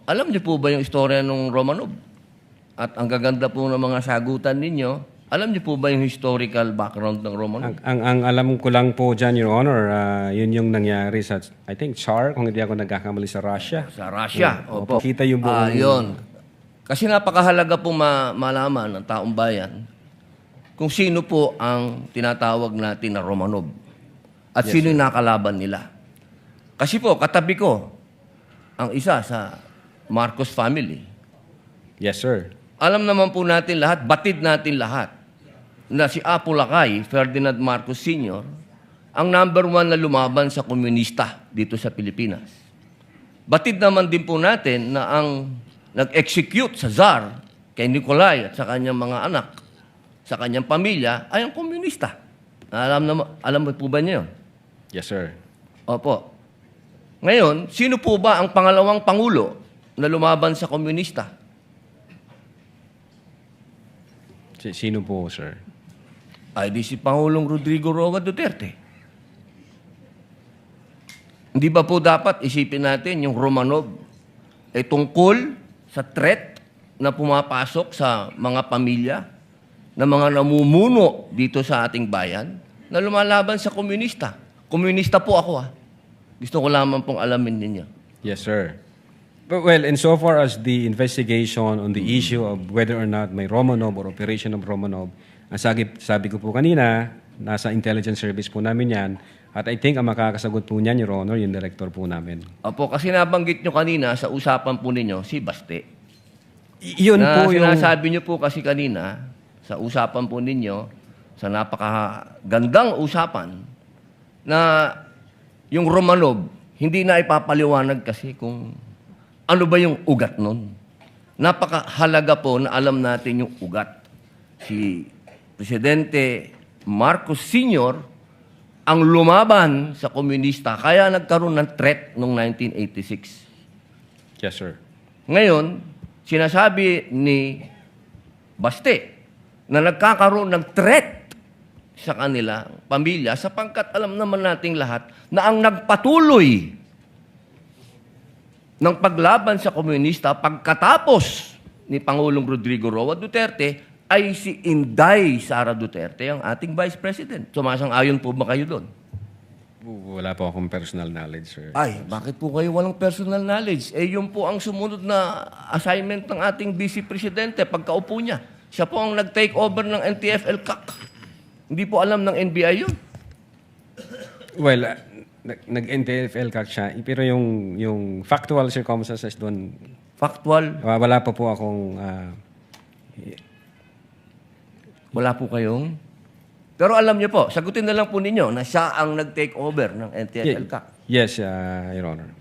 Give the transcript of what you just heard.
Alam niyo po ba yung istorya ng Romanov? At ang gaganda po ng mga sagutan ninyo, alam niyo po ba yung historical background ng Romanov? Ang alam ko lang po dyan, Your Honor, yun yung nangyari sa, I think, Tsar, kung hindi ako nagkakamali sa Russia. Sa Russia. Opo. Kita yung buong... Yun. Kasi napakahalaga po malaman ng taong bayan kung sino po ang tinatawag natin na Romanov at sino yung nakalaban nila. Kasi po, katabi ko ang isa sa Marcos family. Yes, sir. Alam naman po natin lahat, batid natin lahat, na si Apo Lakay, Ferdinand Marcos Sr., ang number one na lumaban sa komunista dito sa Pilipinas. Batid naman din po natin na ang nag-execute sa Tsar kay Nikolai at sa kanyang mga anak, sa kanyang pamilya, ay ang komunista. Alam mo po ba niyo yun? Yes, sir. Opo. Ngayon, sino po ba ang pangalawang pangulo na lumaban sa komunista? Sino po, sir? Ay di si Pangulong Rodrigo Roa Duterte. Hindi ba po dapat isipin natin yung Romanov ay tungkol sa threat na pumapasok sa mga pamilya, na mga namumuno dito sa ating bayan, na lumalaban sa komunista. Komunista po ako, Gusto ko lamang pong alamin ninyo. Yes, sir. But, well, insofar as the investigation on the issue of whether or not may Romanov or operation of Romanov, ang sabi ko po kanina, nasa intelligence service po namin yan. At I think ang makakasagot po niyan, Your Honor, yung director po namin. Opo, kasi nabanggit nyo kanina sa usapan po ninyo, si Baste. Yun po yung... Sinasabi nyo po kasi kanina, sa usapan po ninyo, sa napakagandang usapan, na yung Romanov, hindi na ipapaliwanag kasi kung ano ba yung ugat nun. Napakahalaga po na alam natin yung ugat. Si Presidente Marcos Sr. ang lumaban sa komunista, kaya nagkaroon ng threat noong 1986. Yes, sir. Ngayon, sinasabi ni Baste na nagkakaroon ng threat sa kanila, pamilya, sapagkat alam naman nating lahat na ang nagpatuloy ng paglaban sa komunista pagkatapos ni Pangulong Rodrigo Roa Duterte ay si Inday Sara Duterte, ang ating Vice President. Sumasang-ayon po ba kayo doon? Wala po akong personal knowledge, sir. Ay, bakit po kayo walang personal knowledge? Eh, yun po ang sumunod na assignment ng ating Vice Presidente pagkaupo niya. Siya po ang nag-take over ng NTF-ELCAC. Hindi po alam ng NBI yun. Well, nag-NTFL ka siya, pero yung factual circumstances doon, Factual, wala pa po akong... wala po kayong... Pero alam niyo po, sagutin na lang po ninyo na siya ang nag-take over ng NTF-ELCAC. Yes, Your Honor.